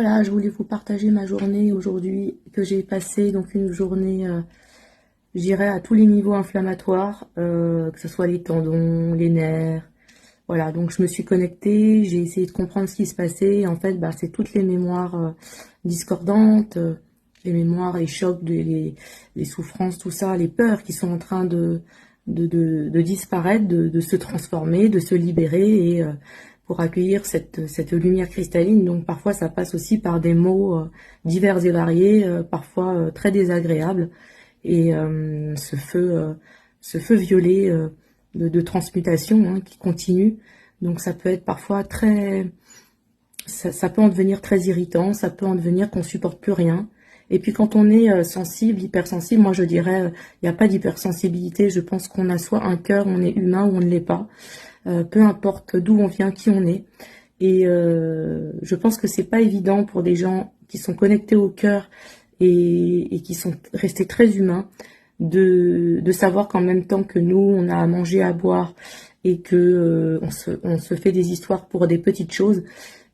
Voilà, je voulais vous partager ma journée aujourd'hui que j'ai passée, donc une journée, je dirais, à tous les niveaux inflammatoires, que ce soit les tendons, les nerfs. Voilà, donc je me suis connectée, j'ai essayé de comprendre ce qui se passait. Et en fait, bah, c'est toutes les mémoires discordantes, les mémoires, les chocs, les souffrances, tout ça, les peurs qui sont en train de disparaître, de se transformer, de se libérer et pour accueillir cette lumière cristalline. Donc parfois ça passe aussi par des mots divers et variés, parfois très désagréables. Et ce feu violet de transmutation hein, qui continue. Donc ça peut être parfois très... Ça peut en devenir très irritant, ça peut en devenir qu'on supporte plus rien. Et puis quand on est sensible, hypersensible, moi je dirais, il n'y a pas d'hypersensibilité, je pense qu'on a soit un cœur, on est humain ou on ne l'est pas, peu importe d'où on vient, qui on est. Et je pense que c'est pas évident pour des gens qui sont connectés au cœur et qui sont restés très humains de savoir qu'en même temps que nous, on a à manger, à boire et que on se fait des histoires pour des petites choses,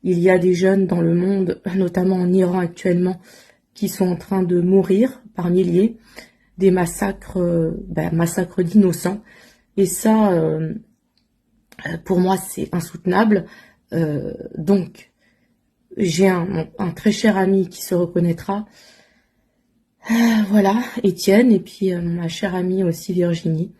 il y a des jeunes dans le monde, notamment en Iran actuellement, qui sont en train de mourir par milliers, des massacres, massacres d'innocents. Et ça, pour moi, c'est insoutenable. Donc, j'ai un très cher ami qui se reconnaîtra. Voilà, Étienne, et puis ma chère amie aussi Virginie,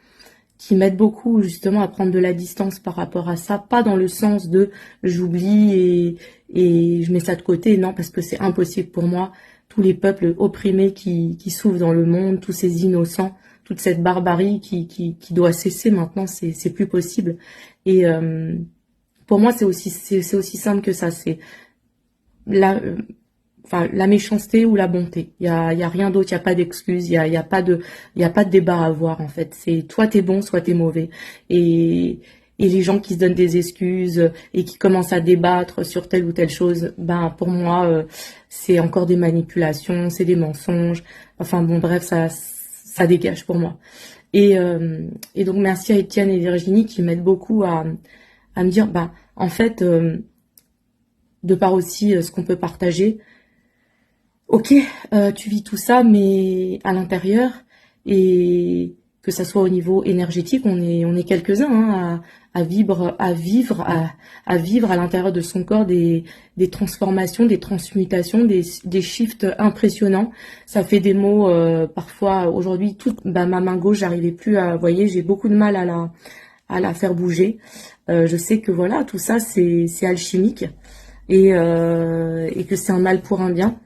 qui m'aident beaucoup justement à prendre de la distance par rapport à ça, pas dans le sens de j'oublie et je mets ça de côté, non, parce que c'est impossible pour moi. Tous les peuples opprimés qui souffrent dans le monde, tous ces innocents, toute cette barbarie qui doit cesser maintenant, c'est plus possible. Et pour moi, c'est aussi simple que ça. C'est la, la méchanceté ou la bonté. Il y a rien d'autre. Il y a pas d'excuse. Il y a pas de débat à avoir en fait. C'est toi t'es bon, soit t'es mauvais. Et les gens qui se donnent des excuses et qui commencent à débattre sur telle ou telle chose, ben pour moi c'est encore des manipulations, c'est des mensonges. Enfin bon bref, ça dégage pour moi. Et donc merci à Étienne et Virginie qui m'aident beaucoup à me dire bah en fait de par aussi ce qu'on peut partager. Ok, tu vis tout ça, mais à l'intérieur, et que ça soit au niveau énergétique, on est quelques-uns hein, à vivre à l'intérieur de son corps des transformations, des transmutations, des shifts impressionnants. Ça fait des mots parfois aujourd'hui. Ma main gauche, j'arrivais plus à, vous voyez, j'ai beaucoup de mal à la faire bouger. Je sais que voilà, tout ça c'est alchimique et que c'est un mal pour un bien.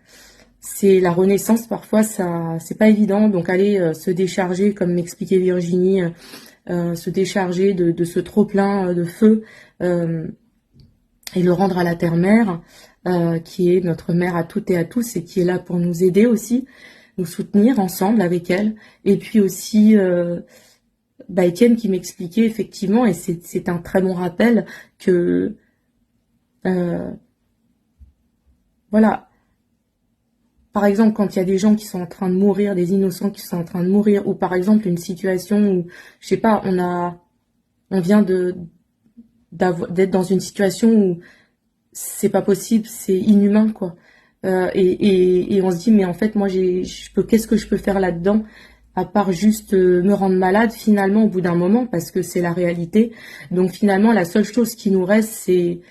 C'est la renaissance parfois, ça c'est pas évident. Donc aller se décharger, comme m'expliquait Virginie, se décharger de ce trop plein de feu et le rendre à la terre-mère, qui est notre mère à toutes et à tous et qui est là pour nous aider aussi, nous soutenir ensemble avec elle. Et puis aussi Étienne qui m'expliquait effectivement, et c'est un très bon rappel que voilà. Par exemple, quand il y a des gens qui sont en train de mourir, des innocents qui sont en train de mourir, ou par exemple une situation où, je sais pas, on vient d'être dans une situation où c'est pas possible, c'est inhumain, quoi. Et on se dit, mais en fait, moi, qu'est-ce que je peux faire là-dedans, à part juste me rendre malade, finalement, au bout d'un moment, parce que c'est la réalité. Donc finalement, la seule chose qui nous reste, c'est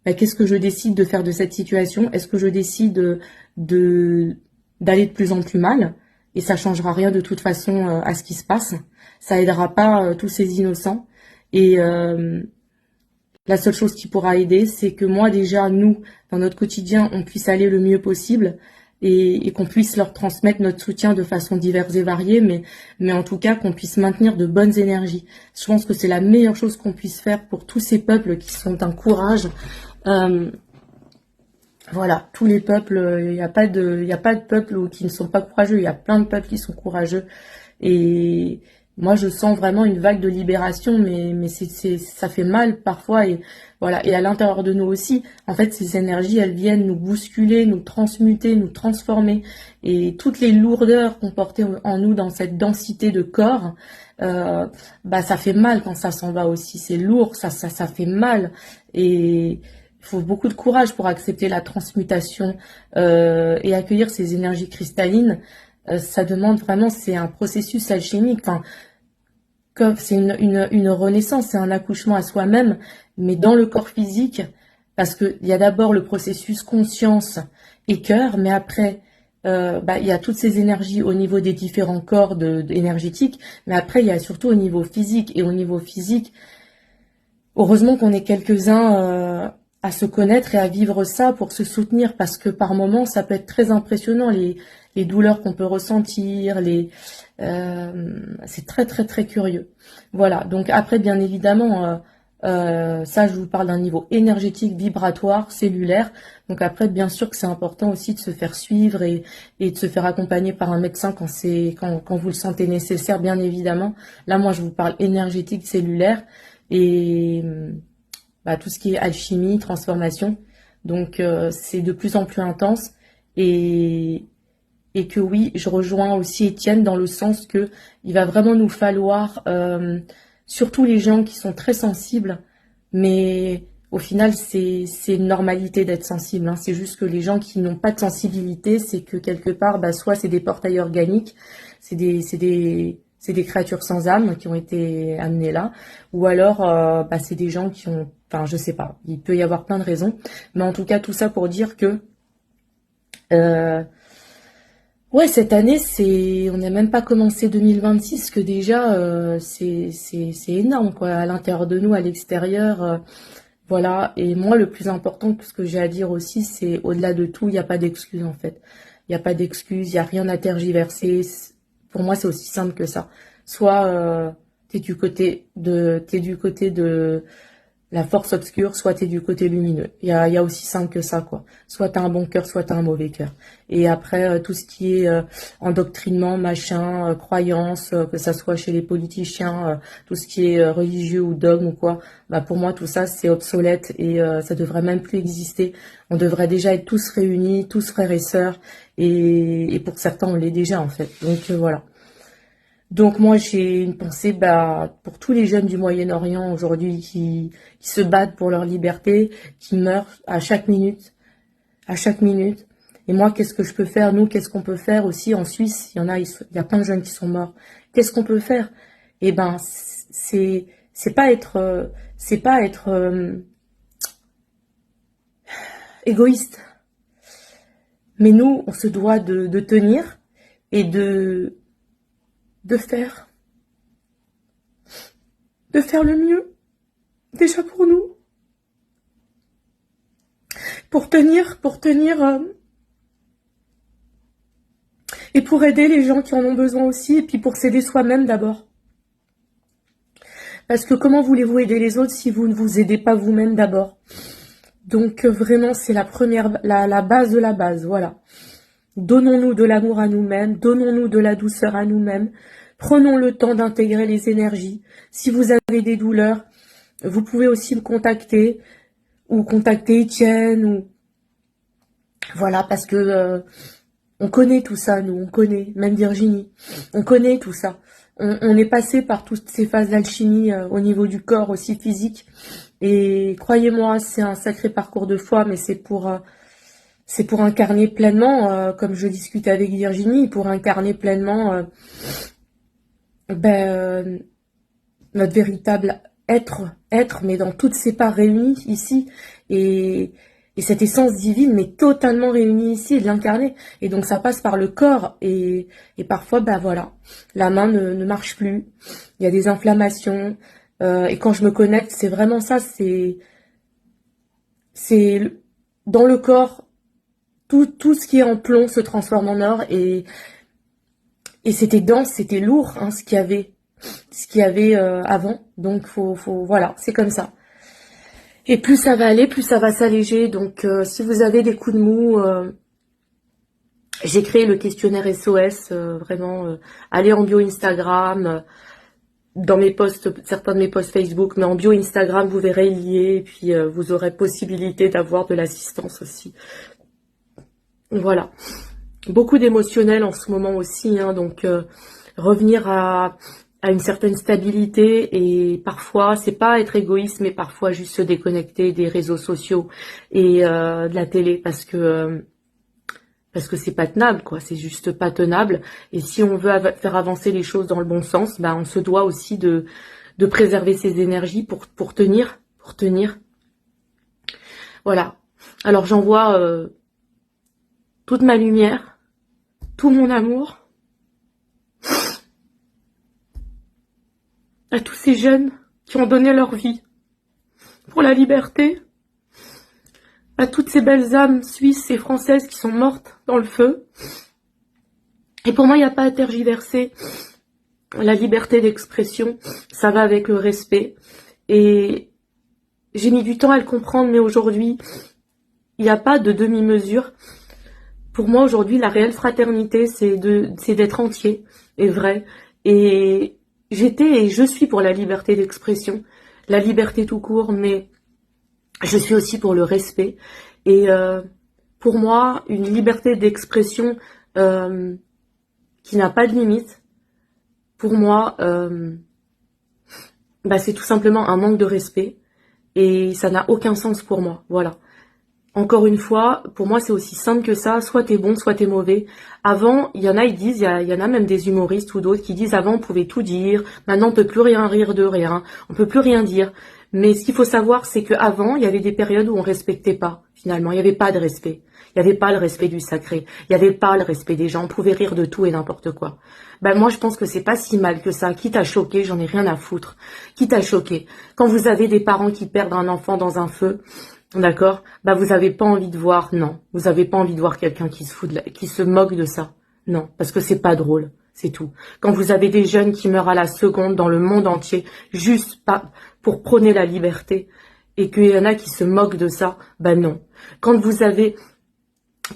qu'est-ce que je décide de faire de cette situation? Est-ce que je décide d'aller de plus en plus mal? Et ça changera rien de toute façon à ce qui se passe. Ça aidera pas tous ces innocents. Et la seule chose qui pourra aider, c'est que moi déjà, nous, dans notre quotidien, on puisse aller le mieux possible et qu'on puisse leur transmettre notre soutien de façon diverse et variée, mais en tout cas qu'on puisse maintenir de bonnes énergies. Je pense que c'est la meilleure chose qu'on puisse faire pour tous ces peuples qui sont d'un courage. Voilà, tous les peuples, il n'y a pas de peuples qui ne sont pas courageux, il y a plein de peuples qui sont courageux. Et moi, je sens vraiment une vague de libération, mais ça fait mal parfois. Et voilà, et à l'intérieur de nous aussi, en fait, ces énergies, elles viennent nous bousculer, nous transmuter, nous transformer. Et toutes les lourdeurs qu'on portait en nous dans cette densité de corps, ça fait mal quand ça s'en va aussi. C'est lourd, ça fait mal. Et faut beaucoup de courage pour accepter la transmutation et accueillir ces énergies cristallines. Ça demande vraiment, c'est un processus alchimique. Enfin, c'est une renaissance, c'est un accouchement à soi-même, mais dans le corps physique, parce que il y a d'abord le processus conscience et cœur, mais après, il y a toutes ces énergies au niveau des différents corps énergétiques, mais après, il y a surtout au niveau physique, et au niveau physique, heureusement qu'on est quelques-uns à se connaître et à vivre ça pour se soutenir, parce que par moments, ça peut être très impressionnant, les douleurs qu'on peut ressentir, c'est très très très curieux. Voilà, donc après, bien évidemment, ça, je vous parle d'un niveau énergétique, vibratoire, cellulaire. Donc après, bien sûr que c'est important aussi de se faire suivre et de se faire accompagner par un médecin quand vous le sentez nécessaire, bien évidemment. Là, moi, je vous parle énergétique, cellulaire et tout ce qui est alchimie, transformation. Donc c'est de plus en plus intense et que oui, je rejoins aussi Étienne dans le sens que il va vraiment nous falloir, surtout les gens qui sont très sensibles, mais au final c'est une normalité d'être sensible, hein. C'est juste que les gens qui n'ont pas de sensibilité, c'est que quelque part, soit c'est des portails organiques, c'est des créatures sans âme qui ont été amenées là, ou alors c'est des gens qui ont, enfin je sais pas, il peut y avoir plein de raisons, mais en tout cas tout ça pour dire que ouais, cette année, on n'a même pas commencé 2026, que déjà, c'est énorme, quoi, à l'intérieur de nous, à l'extérieur, voilà. Et moi, le plus important, ce que j'ai à dire aussi, c'est au-delà de tout, il n'y a pas d'excuses, en fait. Il n'y a pas d'excuses, il n'y a rien à tergiverser. Pour moi, c'est aussi simple que ça. Soit, t'es du côté de la force obscure, soit t'es du côté lumineux. Il y a aussi simple que ça, quoi. Soit t'as un bon cœur, soit t'as un mauvais cœur. Et après, tout ce qui est endoctrinement, machin, croyance, que ça soit chez les politiciens, tout ce qui est religieux ou dogme ou quoi, pour moi, tout ça, c'est obsolète et ça devrait même plus exister. On devrait déjà être tous réunis, tous frères et sœurs, et pour certains, on l'est déjà, en fait. Donc, voilà. Donc moi j'ai une pensée pour tous les jeunes du Moyen-Orient aujourd'hui qui se battent pour leur liberté, qui meurent à chaque minute, à chaque minute. Et moi qu'est-ce que je peux faire? Nous qu'est-ce qu'on peut faire aussi en Suisse? Il y a plein de jeunes qui sont morts. Qu'est-ce qu'on peut faire? Eh ben c'est pas être égoïste. Mais nous on se doit de tenir et de faire le mieux, déjà pour nous, pour tenir, et pour aider les gens qui en ont besoin aussi, et puis pour s'aider soi-même d'abord. Parce que comment voulez-vous aider les autres si vous ne vous aidez pas vous-même d'abord? Donc vraiment, c'est la base de la base, voilà. Donnons-nous de l'amour à nous-mêmes, donnons-nous de la douceur à nous-mêmes, prenons le temps d'intégrer les énergies. Si vous avez des douleurs, vous pouvez aussi me contacter, ou contacter Étienne, ou voilà, parce que on connaît tout ça, nous, on connaît, même Virginie, on connaît tout ça. On est passé par toutes ces phases d'alchimie au niveau du corps, aussi physique, et croyez-moi, c'est un sacré parcours de foi, mais c'est pour incarner pleinement, comme je discutais avec Virginie, pour incarner pleinement notre véritable être, mais dans toutes ses parts réunies ici, et cette essence divine, mais totalement réunie ici, et de l'incarner. Et donc ça passe par le corps, et parfois, voilà, la main ne marche plus, il y a des inflammations, et quand je me connecte, c'est vraiment ça, c'est dans le corps, tout ce qui est en plomb se transforme en or, et c'était dense, c'était lourd, hein, ce qu'il y avait avant. Donc voilà, c'est comme ça. Et plus ça va aller, plus ça va s'alléger. Donc si vous avez des coups de mou, j'ai créé le questionnaire SOS, vraiment, allez en bio Instagram, dans mes posts, certains de mes posts Facebook, mais en bio Instagram, vous verrez lié, et puis vous aurez possibilité d'avoir de l'assistance aussi. Voilà. Beaucoup d'émotionnel en ce moment aussi, hein, donc revenir à à une certaine stabilité, et parfois c'est pas être égoïste, mais parfois juste se déconnecter des réseaux sociaux et de la télé, parce que c'est pas tenable, quoi, c'est juste pas tenable. Et si on veut faire avancer les choses dans le bon sens, on se doit aussi de préserver ses énergies pour tenir, Voilà. Alors j'envoie toute ma lumière, tout mon amour à tous ces jeunes qui ont donné leur vie pour la liberté, à toutes ces belles âmes suisses et françaises qui sont mortes dans le feu. Et pour moi, il n'y a pas à tergiverser. La liberté d'expression, ça va avec le respect. Et j'ai mis du temps à le comprendre, mais aujourd'hui, il n'y a pas de demi-mesure. Pour moi, aujourd'hui, la réelle fraternité, c'est d'être entier et vrai. Et j'étais et je suis pour la liberté d'expression, la liberté tout court, mais je suis aussi pour le respect. Et pour moi, une liberté d'expression qui n'a pas de limite, pour moi, c'est tout simplement un manque de respect. Et ça n'a aucun sens pour moi. Voilà. Encore une fois, pour moi, c'est aussi simple que ça. Soit t'es bon, soit t'es mauvais. Avant, il y en a, ils disent, il y en a même des humoristes ou d'autres qui disent avant, on pouvait tout dire. Maintenant, on peut plus rien rire de rien. On peut plus rien dire. Mais ce qu'il faut savoir, c'est qu'avant, il y avait des périodes où on respectait pas, finalement. Il n'y avait pas de respect. Il n'y avait pas le respect du sacré. Il n'y avait pas le respect des gens. On pouvait rire de tout et n'importe quoi. Moi, je pense que c'est pas si mal que ça. Quitte à choquer, j'en ai rien à foutre. Quitte à choquer. Quand vous avez des parents qui perdent un enfant dans un feu, d'accord, vous avez pas envie de voir, non. Vous avez pas envie de voir quelqu'un qui se moque de ça. Non, parce que c'est pas drôle. C'est tout. Quand vous avez des jeunes qui meurent à la seconde dans le monde entier, juste pas pour prôner la liberté, et qu'il y en a qui se moquent de ça, non. Quand vous avez,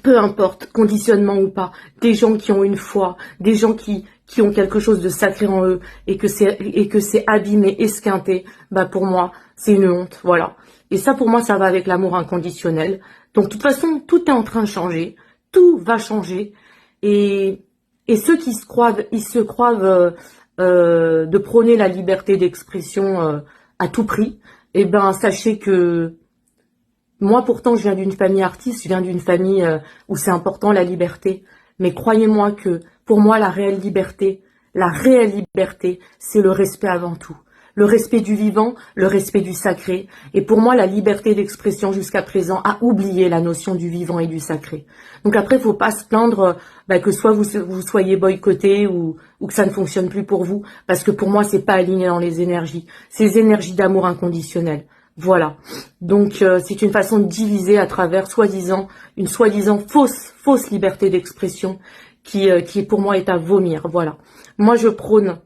peu importe, conditionnement ou pas, des gens qui ont une foi, des gens qui ont quelque chose de sacré en eux, et que c'est abîmé, esquinté, pour moi, c'est une honte, voilà. Et ça, pour moi, ça va avec l'amour inconditionnel. Donc, de toute façon, tout est en train de changer. Tout va changer. Et ceux qui se croient, de prôner la liberté d'expression à tout prix, sachez que moi, pourtant, je viens d'une famille artiste, je viens d'une famille où c'est important la liberté. Mais croyez-moi que, pour moi, la réelle liberté, c'est le respect avant tout. Le respect du vivant, le respect du sacré. Et pour moi, la liberté d'expression jusqu'à présent a oublié la notion du vivant et du sacré. Donc après, faut pas se plaindre que soit vous soyez boycotté ou que ça ne fonctionne plus pour vous, parce que pour moi, c'est pas aligné dans les énergies. Ces énergies d'amour inconditionnel. Voilà. Donc c'est une façon de diviser à travers une soi-disant fausse liberté d'expression qui pour moi est à vomir. Voilà. Moi, je prône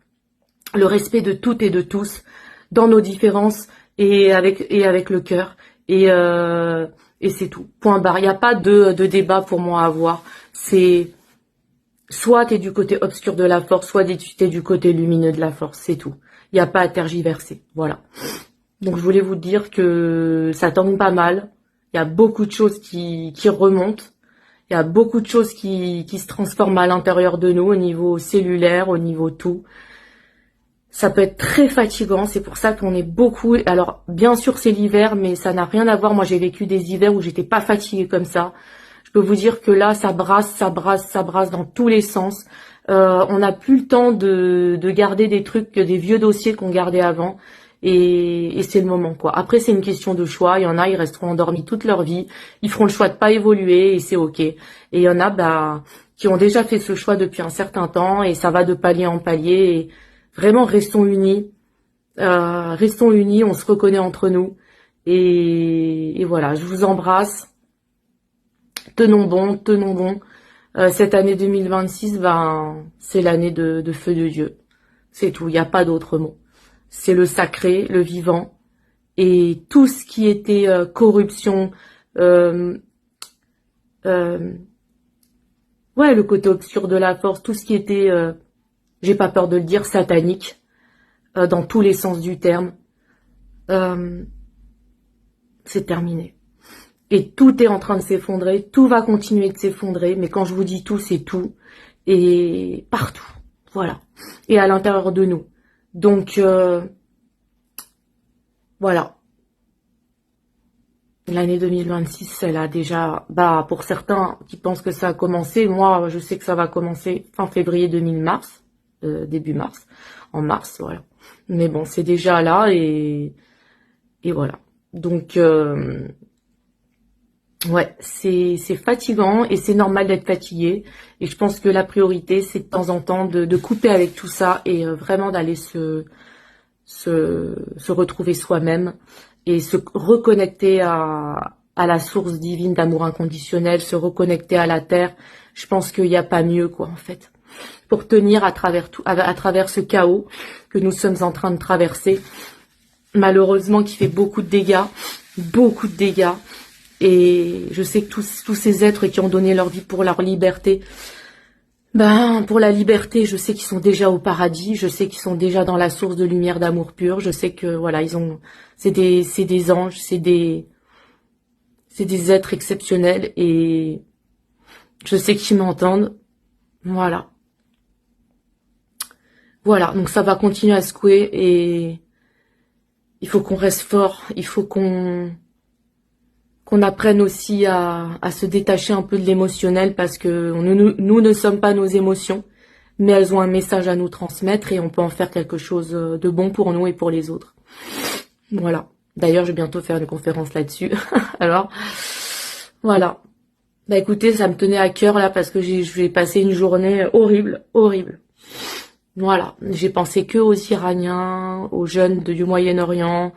le respect de toutes et de tous, dans nos différences et avec le cœur. Et c'est tout. Point barre. Il n'y a pas de débat pour moi à avoir. C'est soit t'es du côté obscur de la force, soit t'es du côté lumineux de la force. C'est tout. Il n'y a pas à tergiverser. Voilà. Donc je voulais vous dire que ça tombe pas mal. Il y a beaucoup de choses qui remontent. Il y a beaucoup de choses qui se transforment à l'intérieur de nous, au niveau cellulaire, au niveau tout. Ça peut être très fatigant, c'est pour ça qu'on est beaucoup... Alors, bien sûr, c'est l'hiver, mais ça n'a rien à voir. Moi, j'ai vécu des hivers où j'étais pas fatiguée comme ça. Je peux vous dire que là, ça brasse dans tous les sens. On n'a plus le temps de garder des trucs, des vieux dossiers qu'on gardait avant. Et c'est le moment, quoi. Après, c'est une question de choix. Il y en a, ils resteront endormis toute leur vie. Ils feront le choix de pas évoluer et c'est ok. Et il y en a, qui ont déjà fait ce choix depuis un certain temps et ça va de palier en palier. Et vraiment, restons unis. On se reconnaît entre nous. Et voilà, je vous embrasse. Tenons bon. Cette année 2026, c'est l'année de feu de Dieu. C'est tout, il n'y a pas d'autre mot. C'est le sacré, le vivant, et tout ce qui était corruption, le côté obscur de la force, tout ce qui était, j'ai pas peur de le dire, satanique, dans tous les sens du terme, c'est terminé. Et tout est en train de s'effondrer, tout va continuer de s'effondrer, mais quand je vous dis tout, c'est tout, et partout, voilà. Et à l'intérieur de nous. Donc, voilà. L'année 2026, elle a déjà, bah, pour certains qui pensent que ça a commencé, moi, je sais que ça va commencer fin février 2000 mars, début mars, en mars, voilà. Mais bon, c'est déjà là et voilà. Donc, ouais, c'est fatigant et c'est normal d'être fatigué. Et je pense que la priorité, c'est de temps en temps de couper avec tout ça et vraiment d'aller se retrouver soi-même et se reconnecter à la source divine d'amour inconditionnel, se reconnecter à la terre. Je pense qu'il n'y a pas mieux, quoi, en fait, pour tenir à travers tout, à travers ce chaos que nous sommes en train de traverser, malheureusement, qui fait beaucoup de dégâts, beaucoup de dégâts. Et je sais que tous ces êtres qui ont donné leur vie pour leur liberté, ben, pour la liberté, je sais qu'ils sont déjà au paradis, je sais qu'ils sont déjà dans la source de lumière d'amour pur, je sais que, voilà, c'est des anges, c'est des êtres exceptionnels et je sais qu'ils m'entendent. Voilà. Voilà. Donc ça va continuer à secouer et il faut qu'on reste fort, il faut qu'on apprenne aussi à se détacher un peu de l'émotionnel parce que nous ne sommes pas nos émotions, mais elles ont un message à nous transmettre et on peut en faire quelque chose de bon pour nous et pour les autres. Voilà. D'ailleurs, je vais bientôt faire une conférence là-dessus. Alors, voilà. Bah écoutez, ça me tenait à cœur là parce que je vais passer une journée horrible, horrible. Voilà. J'ai pensé que aux Iraniens, aux jeunes du Moyen-Orient.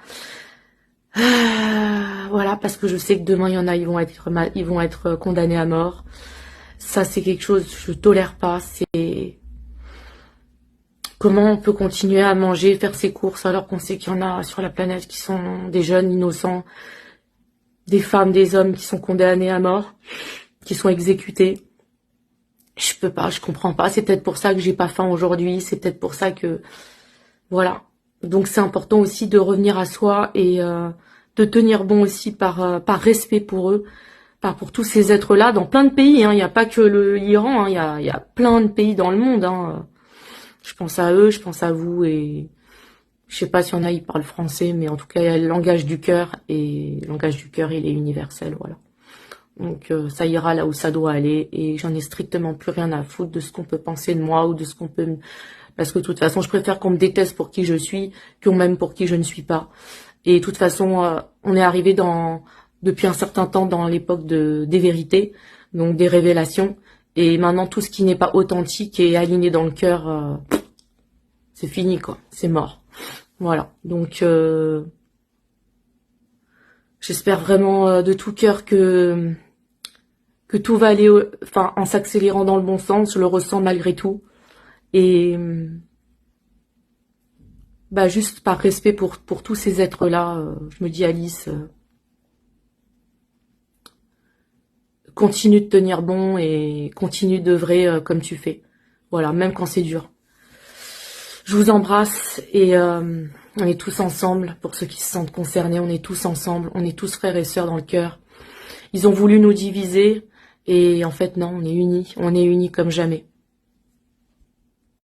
Voilà, parce que je sais que demain il y en a, ils vont être condamnés à mort. Ça, c'est quelque chose que je tolère pas. C'est comment on peut continuer à manger, faire ses courses alors qu'on sait qu'il y en a sur la planète qui sont des jeunes innocents, des femmes, des hommes qui sont condamnés à mort, qui sont exécutés. Je peux pas, je comprends pas. C'est peut-être pour ça que j'ai pas faim aujourd'hui. C'est peut-être pour ça que voilà. Donc c'est important aussi de revenir à soi et de tenir bon aussi par respect pour eux, pour tous ces êtres-là dans plein de pays. Hein. Il n'y a pas que l'Iran, hein. Il y a plein de pays dans le monde. Hein. Je pense à eux, je pense à vous et je sais pas si y en a ils parlent français, mais en tout cas il y a le langage du cœur et le langage du cœur il est universel, voilà. Donc ça ira là où ça doit aller et j'en ai strictement plus rien à foutre de ce qu'on peut penser de moi ou de ce qu'on peut parce que de toute façon je préfère qu'on me déteste pour qui je suis qu'on m'aime pour qui je ne suis pas. Et de toute façon on est arrivé depuis un certain temps dans l'époque des vérités, donc des révélations et maintenant tout ce qui n'est pas authentique et aligné dans le cœur c'est fini quoi, c'est mort. Voilà. Donc j'espère vraiment de tout cœur que tout va aller, enfin, en s'accélérant dans le bon sens, je le ressens malgré tout. Et bah juste par respect pour tous ces êtres-là, je me dis Alice, continue de tenir bon et continue d'œuvrer comme tu fais. Voilà, même quand c'est dur. Je vous embrasse et on est tous ensemble. Pour ceux qui se sentent concernés, on est tous ensemble. On est tous frères et sœurs dans le cœur. Ils ont voulu nous diviser et en fait non, on est unis comme jamais.